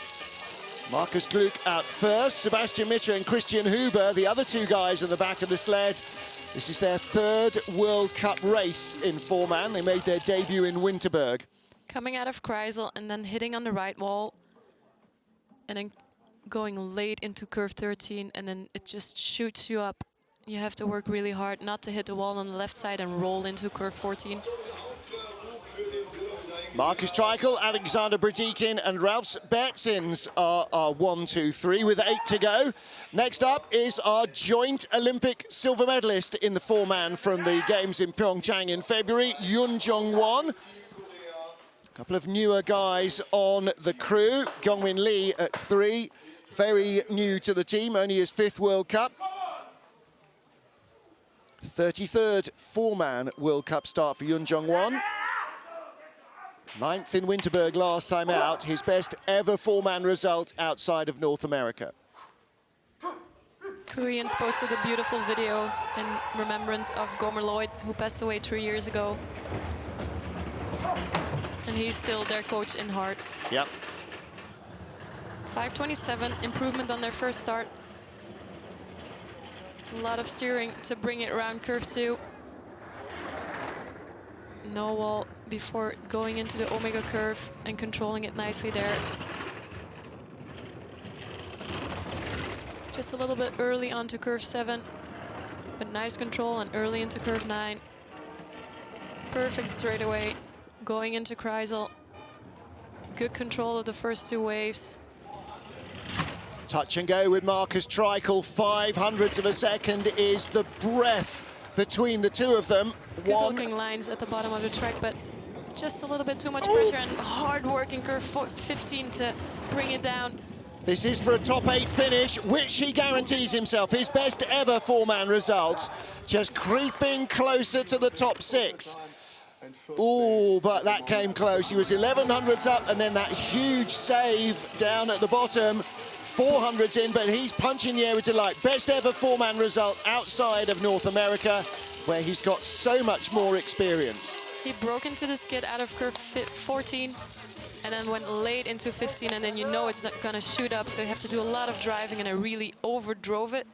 Markus Gluck out first, Sebastian Mitterer and Christian Huber, the other two guys on the back of the sled. This is their third World Cup race in four-man. They made their debut in Winterberg. Coming out of Kreisel and then hitting on the right wall. And then going late into curve 13 and then it just shoots you up. You have to work really hard not to hit the wall on the left side and roll into curve 14. Marcus Treichel, Alexander Bradikin and Ralphs Bertsins are 1, 2, 3 with 8 to go. Next up is our joint Olympic silver medalist in the 4-man from the Games in Pyeongchang in February, Yoon Jung-won. A couple of newer guys on the crew. Gyeongmin Lee at 3, very new to the team, only his 5th World Cup. 33rd 4-man World Cup start for Yoon Jung-won. 9th in Winterberg last time out, his best ever 4-man result outside of North America. Koreans posted a beautiful video in remembrance of Gomer Lloyd, who passed away 3 years ago. And he's still their coach in heart. Yep. 5:27, improvement on their first start. A lot of steering to bring it around curve 2. No wall before going into the Omega curve and controlling it nicely there. Just a little bit early onto curve 7, but nice control and early into curve 9. Perfect straightaway going into Kreisel. Good control of the first 2 waves. Touch and go with Marcus Treichel. 0.05 of a second is the breadth between the two of them. Good looking lines at the bottom of the track, but just a little bit too much pressure and hard work in curve 15 to bring it down. This is for a top 8 finish, which he guarantees himself. His best ever 4-man result, just creeping closer to the top 6. Oh, but that came close. He was 1100s up, and then that huge save down at the bottom. 400s in, but he's punching the air with delight. Best ever 4-man result outside of North America, where he's got so much more experience. He broke into the skid out of curve 14 and then went late into 15, and then you know it's not gonna shoot up, so you have to do a lot of driving, and I really overdrove it.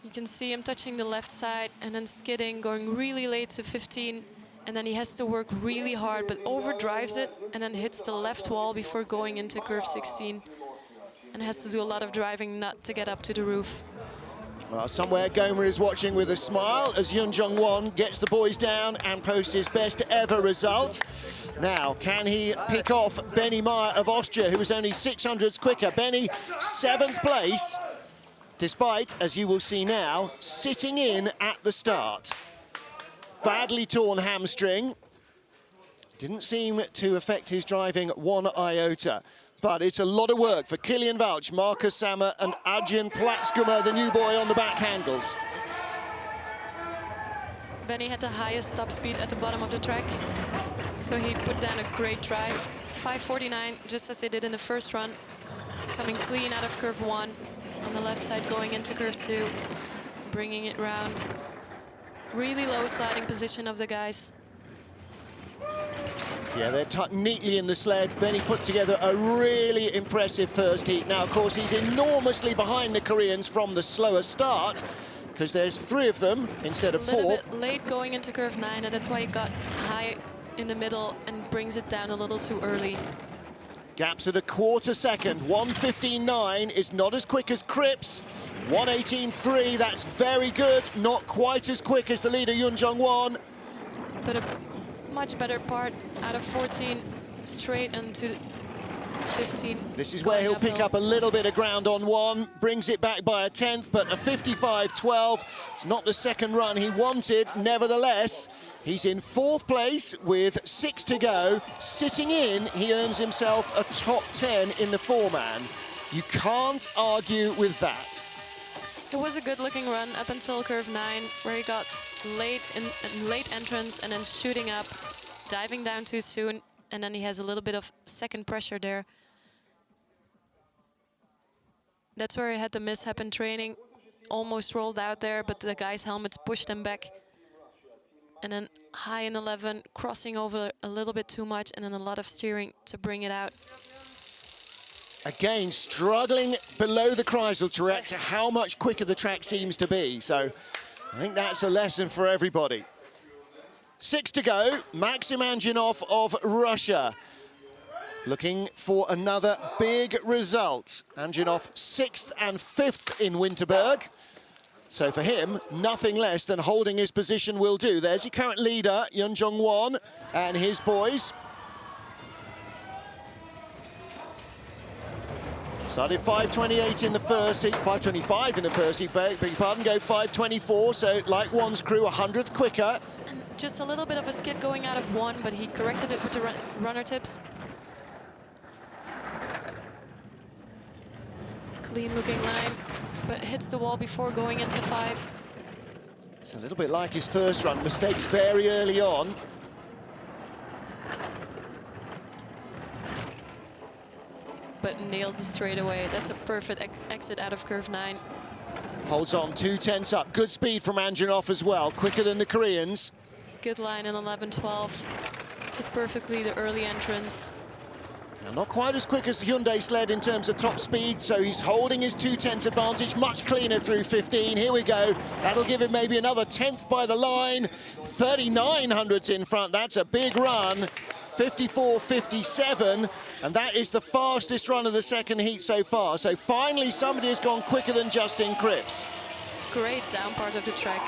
You can see him touching the left side and then skidding, going really late to 15, and then he has to work really hard, but overdrives it and then hits the left wall before going into curve 16. And has to do a lot of driving not to get up to the roof. Well, somewhere Gomer is watching with a smile as Yoon Jung-won gets the boys down and posts his best ever result. Now, can he pick off Benny Meyer of Austria, who was only 600s quicker? Benny, 7th place, despite, as you will see now, sitting in at the start. Badly torn hamstring. Didn't seem to affect his driving 1 iota. But it's a lot of work for Kilian Walch, Marcus Sammer and Adrian Platzkummer, the new boy on the back handles. Benny had the highest top speed at the bottom of the track, so he put down a great drive. 5:49, just as they did in the first run. Coming clean out of curve 1, on the left side going into curve 2, bringing it round. Really low sliding position of the guys. Yeah, they're tucked neatly in the sled. Benny put together a really impressive first heat. Now, of course, he's enormously behind the Koreans from the slower start, because there's 3 of them instead of 4. A little bit late going into curve 9, and that's why he got high in the middle and brings it down a little too early. Gaps at a 1/4 second. 1:15.9 is not as quick as Kripps. 1:18.3, that's very good. Not quite as quick as the leader, Yoon Jung-won. But a much better part out of 14 straight into 15. This is where he'll pick up a little bit of ground on 1, brings it back by a 10th, but a 55.12. It's not the second run he wanted. Nevertheless, he's in 4th place with 6 to go. Sitting in, he earns himself a top 10 in the 4-man. You can't argue with that. It was a good-looking run up until curve 9, where he got late entrance and then shooting up, diving down too soon, and then he has a little bit of second pressure there. That's where he had the mishap in training. Almost rolled out there, but the guys' helmets pushed him back. And then high in 11, crossing over a little bit too much, and then a lot of steering to bring it out. Again, struggling below the Kreisel to react to how much quicker the track seems to be. So I think that's a lesson for everybody. 6 to go. Maxim Anginov of Russia looking for another big result. Anginov 6th and 5th in Winterberg. So for him, nothing less than holding his position will do. There's your current leader, Yoon Jung-won, and his boys. Started 5:28 in the first heat, 5:25 in the first heat, beg your pardon, go 5:24, so like one's crew, 100th quicker. And just a little bit of a skid going out of one, but he corrected it with the runner tips. Clean looking line, but hits the wall before going into 5. It's a little bit like his first run, mistakes very early on. But nails the straightaway. That's a perfect exit out of curve 9. Holds on, 2/10 up. Good speed from Andronov as well, quicker than the Koreans. Good line in 11-12. Just perfectly the early entrance. Now, not quite as quick as the Hyundai sled in terms of top speed, so he's holding his 2/10 advantage, much cleaner through 15. Here we go. That'll give him maybe another 10th by the line. 3900s in front. That's a big run. 54.57, and that is the fastest run of the second heat so far. So finally somebody has gone quicker than Justin Kripps. Great down part of the track.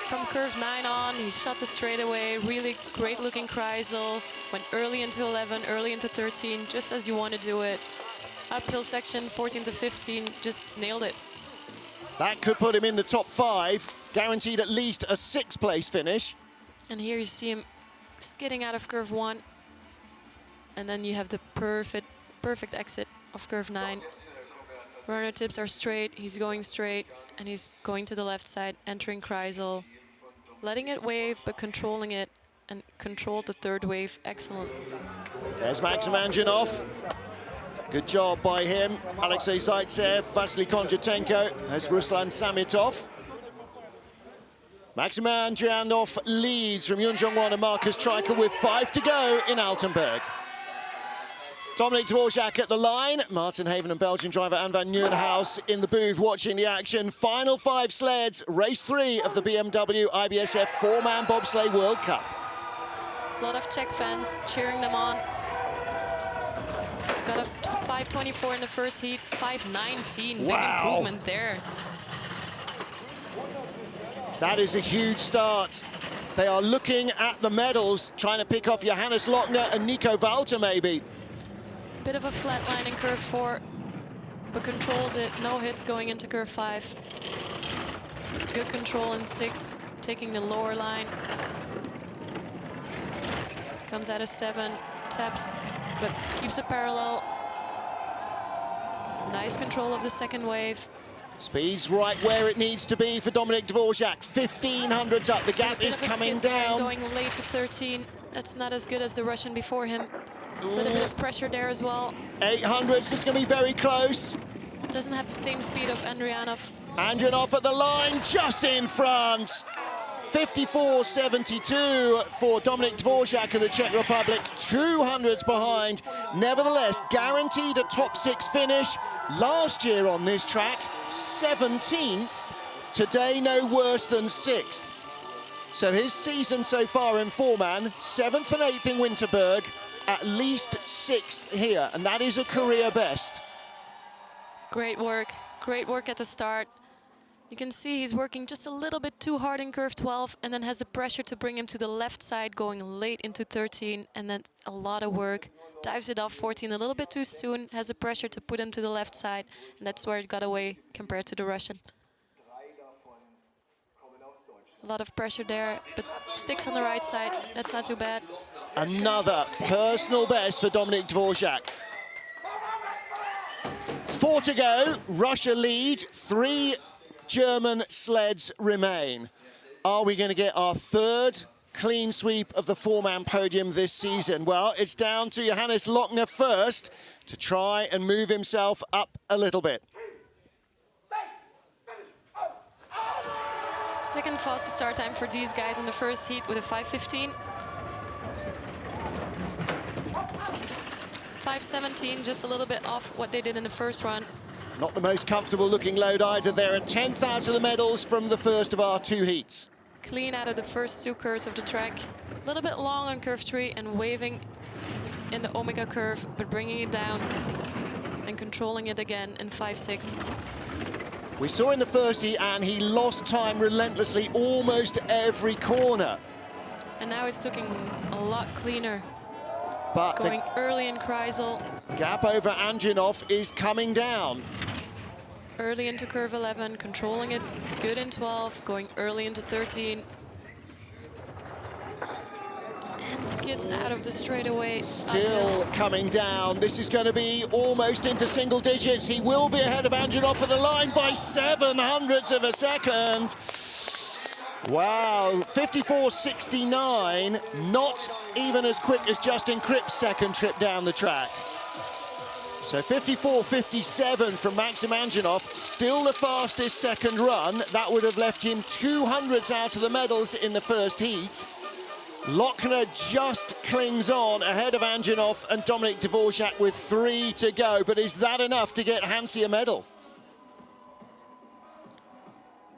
From curve 9 on, he shot the straightaway, really great looking Kreisel, went early into 11, early into 13, just as you want to do it. Uphill section, 14 to 15, just nailed it. That could put him in the top 5, guaranteed at least a 6th place finish. And here you see him skidding out of curve 1. And then you have the perfect exit of curve 9. Runner tips are straight, he's going straight, and he's going to the left side, entering Kreisel. Letting it wave, but controlling it, and controlled the third wave. Excellent. There's Maxim Andronov. Good job by him. Alexei Zaitsev, Vasily Kondratenko, there's Ruslan Samitov. Maxim Andronov leads from Yoon Jong-won and Marcus Treichel with 5 to go in Altenberg. Dominic Dvorak at the line. Martin Haven and Belgian driver Anne van Nieuwenhuis in the booth watching the action. Final 5 sleds, race 3 of the BMW IBSF 4-man bobsleigh World Cup. A lot of Czech fans cheering them on. Got a 5:24 in the first heat, 5:19. Wow. Big improvement there. That is a huge start. They are looking at the medals, trying to pick off Johannes Lochner and Nico Walter maybe. Bit of a flat line in curve 4, but controls it. No hits going into curve 5. Good control in 6, taking the lower line. Comes out of 7, taps, but keeps it parallel. Nice control of the second wave. Speed's right where it needs to be for Dominic Dvorak. 1500s up, the gap is coming down. Going late to 13. That's not as good as the Russian before him. A little bit of pressure there as well. 800s, this is going to be very close. Doesn't have the same speed of Andronov. Andronov at the line, just in front. 54.72 for Dominic Dvorak of the Czech Republic. 200s behind. Nevertheless, guaranteed a top 6 finish. Last year on this track, 17th. Today, no worse than 6th. So his season so far in 4-man, 7th and 8th in Winterberg, at least 6th here, and that is a career best. Great work at the start. You can see he's working just a little bit too hard in curve 12 and then has the pressure to bring him to the left side going late into 13, and then a lot of work. Dives it off 14 a little bit too soon, has the pressure to put him to the left side, and that's where it got away compared to the Russian. A lot of pressure there, but sticks on the right side. That's not too bad. Another personal best for Dominic Dvorak. 4 to go. Russia lead. 3 German sleds remain. Are we going to get our 3rd clean sweep of the 4-man podium this season? Well, it's down to Johannes Lochner first to try and move himself up a little bit. Second fastest start time for these guys in the first heat with a 5:15. 5:17, just a little bit off what they did in the first run. Not the most comfortable looking load either. There are 10th out of the medals from the first of our 2 heats. Clean out of the first 2 curves of the track. A little bit long on curve 3 and waving in the Omega curve, but bringing it down and controlling it again in 5-6. We saw in the first heat, and he lost time relentlessly almost every corner. And now it's looking a lot cleaner. But going early in Kreisel. Gap over Anjanov is coming down. Early into curve 11, controlling it, good in 12, going early into 13. And skids out of the straightaway. Still coming down. This is going to be almost into single digits. He will be ahead of Anjanov for the line by 0.07 of a second. Wow, 54.69, not even as quick as Justin Kripps' second trip down the track. So 54.57 from Maxim Anjanov, still the fastest second run. That would have left him 200s out of the medals in the first heat. Lochner just clings on ahead of Anjanov and Dominik Dvorak with 3 to go. But is that enough to get Hansi a medal?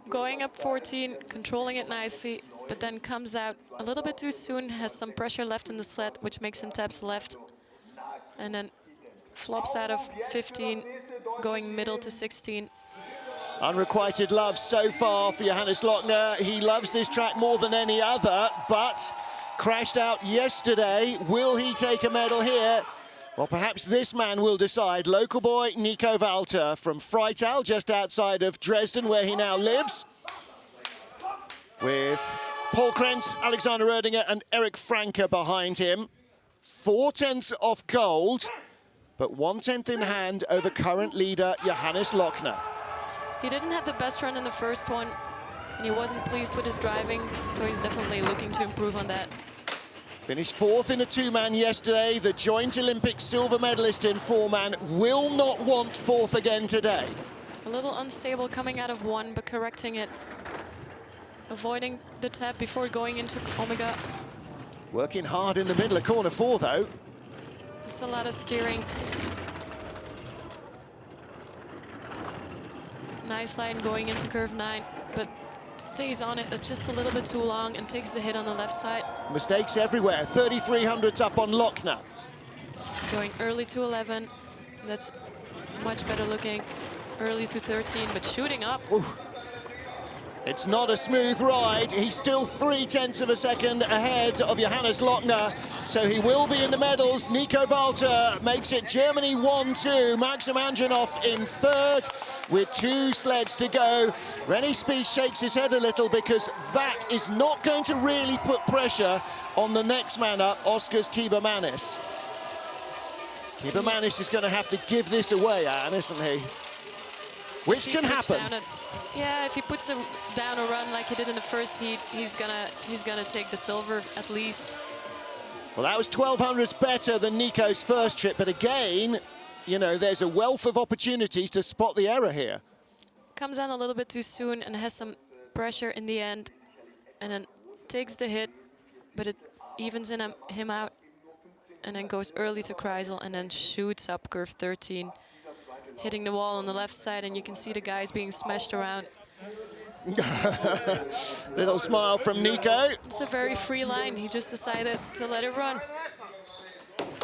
Going up 14, controlling it nicely, but then comes out a little bit too soon, has some pressure left in the sled, which makes him taps left. And then flops out of 15, going middle to 16. Unrequited love so far for Johannes Lochner. He loves this track more than any other, but crashed out yesterday. Will he take a medal here? Well, perhaps this man will decide. Local boy Nico Walter from Freital, just outside of Dresden, where he now lives. With Paul Krentz, Alexander Erdinger and Eric Franke behind him. 4/10 off gold, but 1/10 in hand over current leader Johannes Lochner. He didn't have the best run in the first one, and he wasn't pleased with his driving, so he's definitely looking to improve on that. Finished 4th in a 2-man yesterday. The joint Olympic silver medalist in 4-man will not want 4th again today. A little unstable coming out of 1, but correcting it. Avoiding the tap before going into Omega. Working hard in the middle of corner 4, though. It's a lot of steering. Nice line going into curve 9, but stays on it just a little bit too long and takes the hit on the left side. Mistakes everywhere. 3,300s up on Lochner. Going early to 11. That's much better looking. Early to 13, but shooting up. Ooh. It's not a smooth ride. He's still 0.3 of a second ahead of Johannes Lochner, so he will be in the medals. Nico Walter makes it Germany 1-2. Maxim Anjanov in 3rd with 2 sleds to go. Rennie Spies shakes his head a little because that is not going to really put pressure on the next man up, Oskars Kibermanis. Kibermanis is going to have to give this away, Anne, isn't he? Which can happen. Yeah, if he puts down a run like he did in the first heat, he's gonna take the silver at least. Well, that was 1,200s better than Nico's first trip, but again, you know, there's a wealth of opportunities to spot the error here. Comes on a little bit too soon and has some pressure in the end, and then takes the hit, but it evens him out, and then goes early to Kreisel, and then shoots up curve 13. Hitting the wall on the left side, and you can see the guys being smashed around. Little smile from Nico. It's a very free line. He just decided to let it run.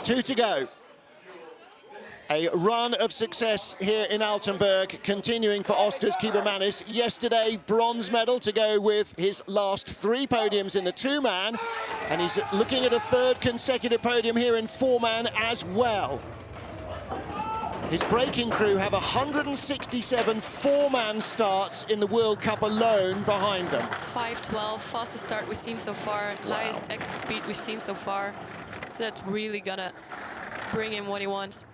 2 to go. A run of success here in Altenberg, continuing for Oskars Kibermanis. Yesterday, bronze medal to go with his last 3 podiums in the 2-man, and he's looking at a 3rd consecutive podium here in 4-man as well. His braking crew have 167 4-man starts in the World Cup alone behind them. 5:12, fastest start we've seen so far, highest exit speed we've seen so far. So that's really gonna bring him what he wants.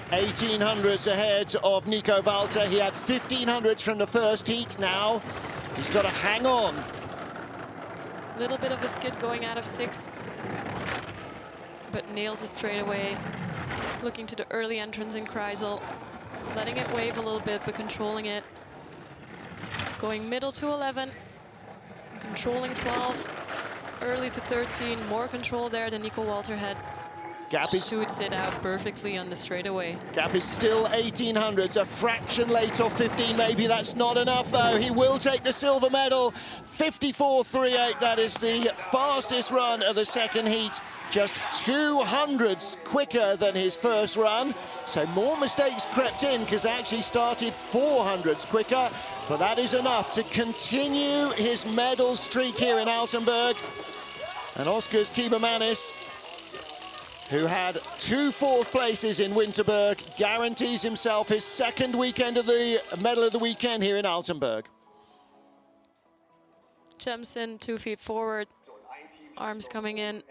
1,800s ahead of Nico Walter. He had 1,500s from the first heat. Now he's got to hang on. Little bit of a skid going out of 6, but nails it straight away. Looking to the early entrance in Kreisel, letting it wave a little bit, but controlling it. Going middle to 11, controlling 12, early to 13, more control there than Nico Walter had. Gap is, shoots it out perfectly on the straightaway. Gap is still 1,800s, a fraction late off 15. Maybe that's not enough, though. He will take the silver medal. 54.38, that is the fastest run of the second heat. Just 200s quicker than his first run. So more mistakes crept in because he actually started 400s quicker. But that is enough to continue his medal streak here in Altenberg. And Oskars Kibermanis who had 2 4th places in Winterberg, guarantees himself his 2nd weekend of the medal of the weekend here in Altenberg. Jumps in 2 feet forward, arms coming in.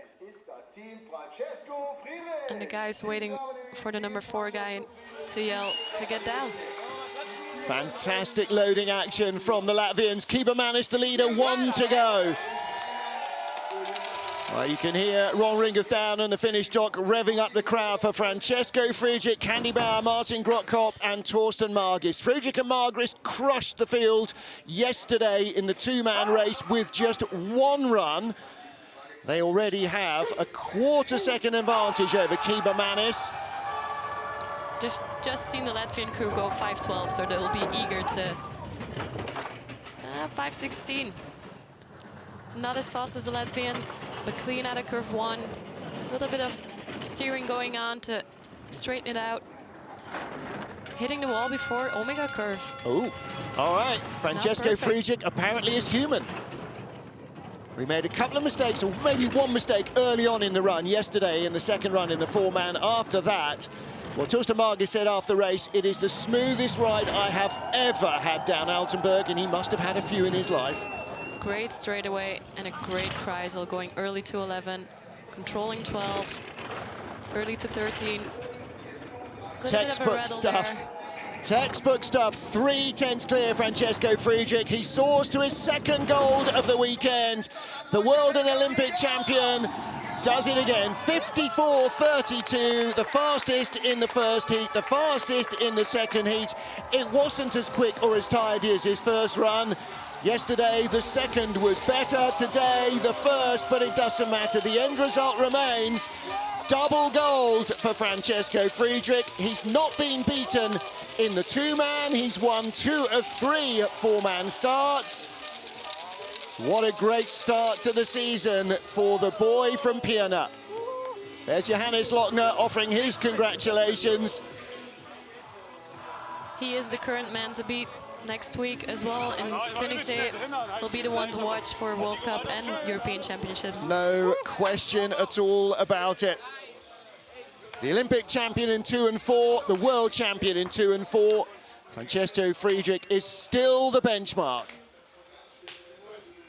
And the guy's waiting for the number 4 guy to yell to get down. Fantastic loading action from the Latvians. Kilometres the leader, 1 to go. Well, you can hear Ron Ringuth down on the Finnish dock revving up the crowd for Francesco Friedrich, Candy Bauer, Martin Grotkop and Torsten Margis. Friedrich and Margis crushed the field yesterday in the 2-man race with just 1 run. They already have a 1/4 second advantage over Kilometres. Just seen the Latvian crew go 5:12, so they'll be eager to 5:16. Not as fast as the Latvians, but clean out of curve 1. A little bit of steering going on to straighten it out. Hitting the wall before Omega curve. Oh, all right. Francesco Friedrich apparently is human. We made a couple of mistakes, or maybe 1 mistake early on in the run yesterday in the 2nd run in the 4-man. After that, well, Torsten Margis said after the race, it is the smoothest ride I have ever had down Altenberg, and he must have had a few in his life. Great straightaway and a great Kreisel, going early to 11, controlling 12, early to 13. Textbook stuff. Textbook stuff. 3/10 clear, Francesco Friedrich. He soars to his 2nd gold of the weekend. The world and Olympic champion does it again. 54.32, the fastest in the 1st heat, the fastest in the 2nd heat. It wasn't as quick or as tidy as his 1st run. Yesterday, the 2nd was better. Today, the 1st, but it doesn't matter. The end result remains double gold for Francesco Friedrich. He's not been beaten in the 2-man. He's won 2 of 3 4-man starts. What a great start to the season for the boy from Pirna. There's Johannes Lochner offering his congratulations. He is the current man to beat next week as well, and Koenigsee will be the one to watch for World Cup and European Championships. No question at all about it. The Olympic champion in 2 and 4, the world champion in 2 and 4. Francesco Friedrich is still the benchmark.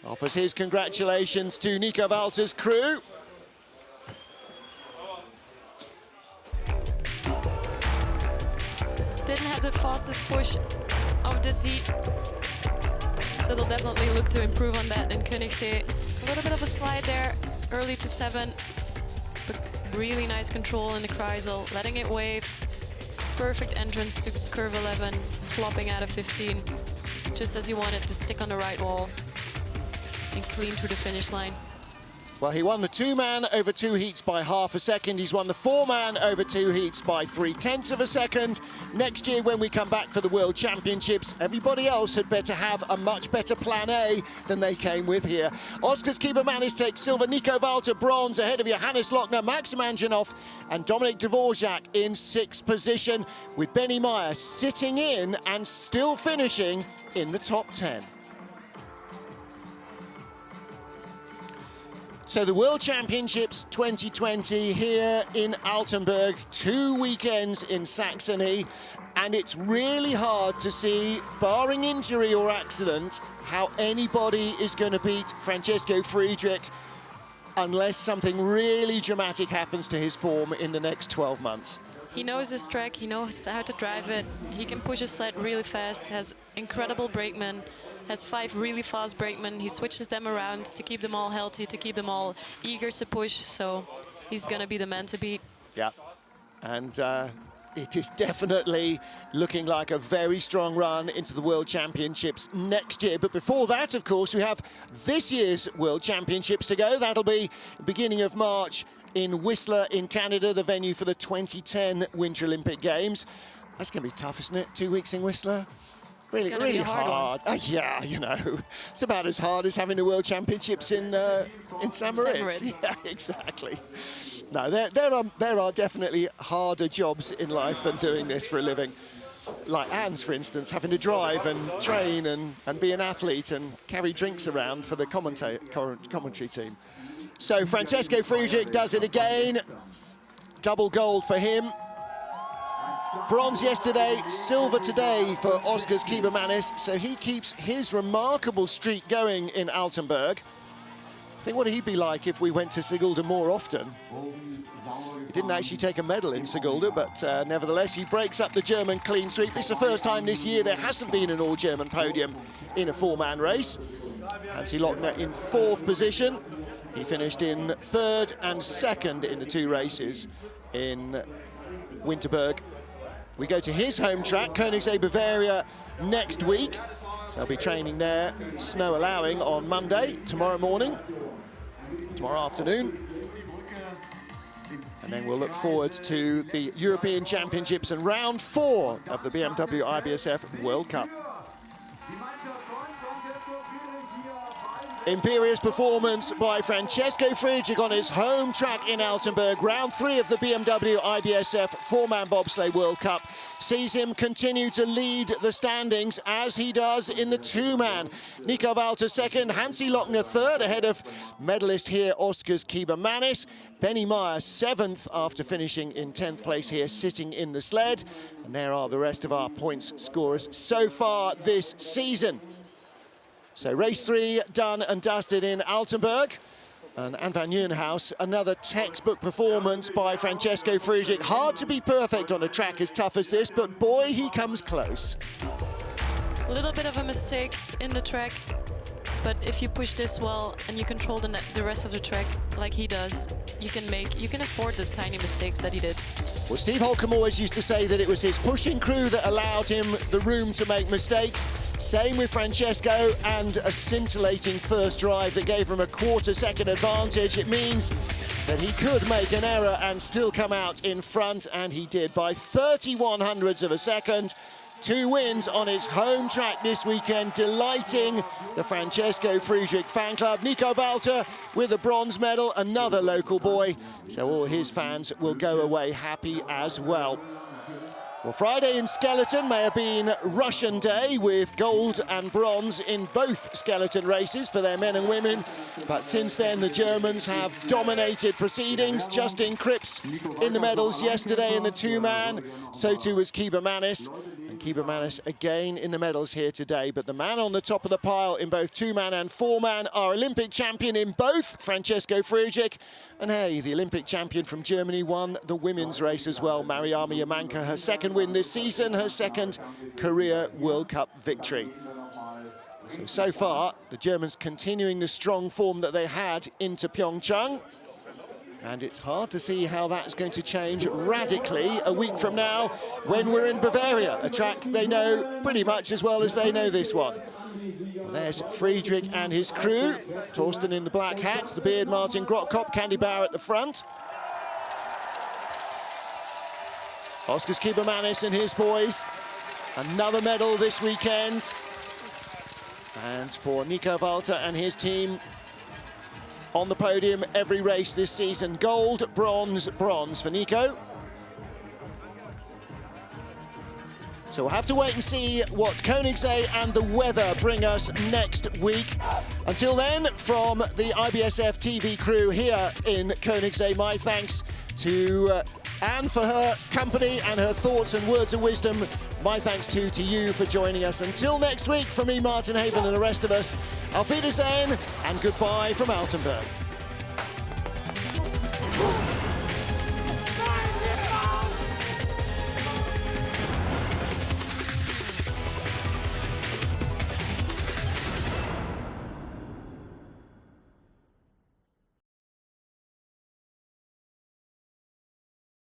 Offers his congratulations to Nico Walter's crew. Didn't have the fastest push of this heat, so they'll definitely look to improve on that in Koenigsee. A little bit of a slide there, early to 7, but really nice control in the Kreisel, letting it wave. Perfect entrance to curve 11, flopping out of 15, just as you want it to stick on the right wall and clean through the finish line. Well, he won the 2-man over 2 heats by ½ a second. He's won the 4-man over 2 heats by 3/10 of a second. Next year, when we come back for the World Championships, everybody else had better have a much better plan A than they came with here. Oskars Kilometres takes silver, Nico Walter bronze, ahead of Johannes Lochner, Maxim Anjanov and Dominik Dvorak in 6th position, with Benny Meyer sitting in and still finishing in the top 10. So the World Championships 2020 here in Altenberg, 2 weekends in Saxony, and it's really hard to see, barring injury or accident, how anybody is going to beat Francesco Friedrich unless something really dramatic happens to his form in the next 12 months. He knows this track, he knows how to drive it, he can push his sled really fast, has incredible brakemen, has 5 really fast brakemen. He switches them around to keep them all healthy, to keep them all eager to push, so he's going to be the man to beat. Yeah, and it is definitely looking like a very strong run into the World Championships next year. But before that, of course, we have this year's World Championships to go. That'll be beginning of March in Whistler in Canada, the venue for the 2010 Winter Olympic Games. That's going to be tough, isn't it? 2 weeks in Whistler? Really, really hard. Yeah, you know, it's about as hard as having the World Championships in St. Moritz. Yeah, exactly. No, there are definitely harder jobs in life than doing this for a living. Like Anne's, for instance, having to drive and train and be an athlete and carry drinks around for the commentary team. So Francesco Friedrich does it again. double gold for him. Bronze yesterday, silver today for Oskars Kibermanis, so he keeps his remarkable streak going in Altenberg. Think what he'd be like if we went to Sigulda more often. He didn't actually take a medal in Sigulda, but nevertheless, he breaks up the German clean sweep. It's the first time this year there hasn't been an all-German podium in a four-man race. Hansi Lochner in 4th position. He finished in 3rd and 2nd in the 2 races in Winterberg. We go to his home track, Koenigsegg, Bavaria, next week. So he'll be training there, snow allowing, on Monday, tomorrow afternoon. And then we'll look forward to the European Championships and round 4 of the BMW IBSF World Cup. Imperious performance by Francesco Friedrich on his home track in Altenberg. Round 3 of the BMW IBSF 4-man bobsleigh World Cup sees him continue to lead the standings as he does in the 2-man. Nico Walter 2nd, Hansi Lochner 3rd, ahead of medalist here Oskars Kibermanis. Benny Meyer 7th after finishing in 10th place here, sitting in the sled. And there are the rest of our points scorers so far this season. So race 3 done and dusted in Altenberg. And Van Nieuwenhuis, another textbook performance by Francesco Friedrich. Hard to be perfect on a track as tough as this, but boy, he comes close. A little bit of a mistake in the track, but if you push this well and you control the rest of the track like he does, you can afford the tiny mistakes that he did. Well, Steve Holcomb always used to say that it was his pushing crew that allowed him the room to make mistakes. Same with Francesco, and a scintillating first drive that gave him a quarter-second advantage. It means that he could make an error and still come out in front, and he did by 31 hundredths of a second. 2 wins on his home track this weekend, delighting the Francesco Friedrich fan club. Nico Walter with a bronze medal, another local boy, so all his fans will go away happy as well. Well, Friday in skeleton may have been Russian day with gold and bronze in both skeleton races for their men and women. But since then, the Germans have dominated proceedings. Justin Kripps in the medals yesterday in the 2-man. So too was Kibermanis. And Kibermanis again in the medals here today. But the man on the top of the pile in both 2-man and 4-man, our Olympic champion in both, Francesco Friedrich. And hey, the Olympic champion from Germany won the women's race as well. Mariama Yamanka, her 2nd win this season, her 2nd career World Cup victory. So far, the Germans continuing the strong form that they had into Pyeongchang. And it's hard to see how that's going to change radically a week from now when we're in Bavaria, a track they know pretty much as well as they know this one. Well, there's Friedrich and his crew. Torsten in the black hats, the beard Martin Grottkop, Candy Bauer at the front. Oskars Kibermanis and his boys. Another medal this weekend. And for Nico Walter and his team, on the podium every race this season. Gold, bronze, bronze for Nico. So we'll have to wait and see what Koenigsegg and the weather bring us next week. Until then, from the IBSF TV crew here in Koenigsegg, my thanks to Anne for her company and her thoughts and words of wisdom. My thanks too to you for joining us. Until next week, from me, Martin Haven, and the rest of us, auf Wiedersehen and goodbye from Altenberg.